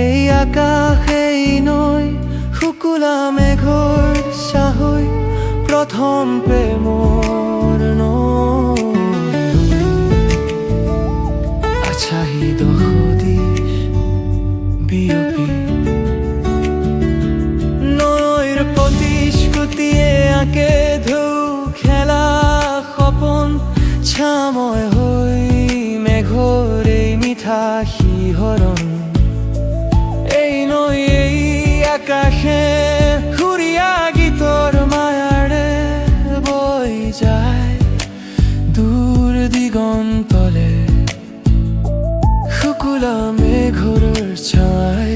এই আকাশেই নৈ শুকুলা মেঘৰ চাহৈ প্ৰথম প্ৰেমৰ আছাহি দশদিশ বিয়পি নৈৰ প্ৰতিশ্ৰুতিয়ে আঁকে ঢৌ খেলা সপোন ছাময় হৈ মেঘৰ এই মিঠা শিহৰণ আকাশে সুৰীয়া গীতৰ মায়াৰে বৈ যায় দূৰ দিগন্তলে শুকুলা মেঘৰ ছাই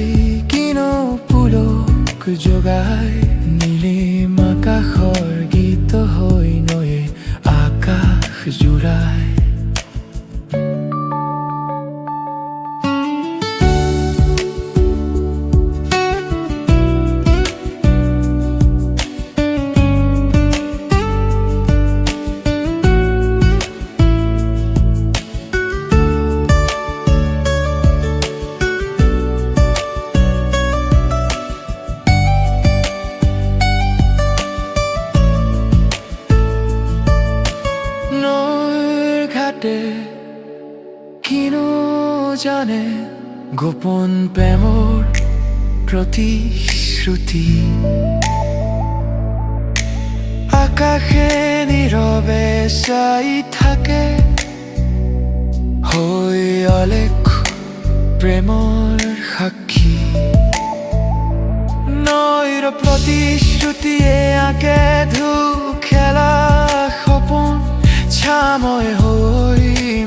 কিন পুলক জগাই নীলিম আকাশৰ গীত হৈ নৈয়ে আকাশ জোৰাই কিনো জানে গোপন প্ৰেমৰ প্ৰতিশ্ৰুতি আকাশে নীৰৱে চাই থাকে হৈ অলেখ প্ৰেমৰ সাক্ষী নৈৰ প্ৰতিশ্ৰুতিয়ে আঁকে ঢৌ খেলা সপোন ছাময় হৈ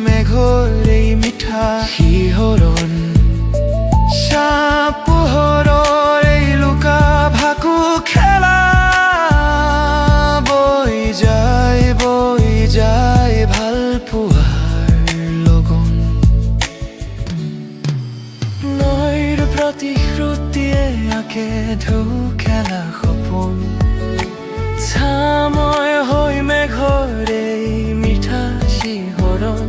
মেঘৰ এই মিঠা শিহৰণ পোহৰৰ এই লুকা ভাকু খেলা বৈ যায় ভাল পোৱাৰ লগন নৈৰ প্ৰতিশ্ৰুতিয়ে আঁকে ঢৌ খেলা সপোন ছাময় হৈ মেঘৰ এই মিঠা শিহৰণ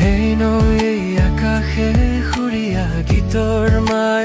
এই নৈ আকাশে সুৰীয়া গীতৰ মায়া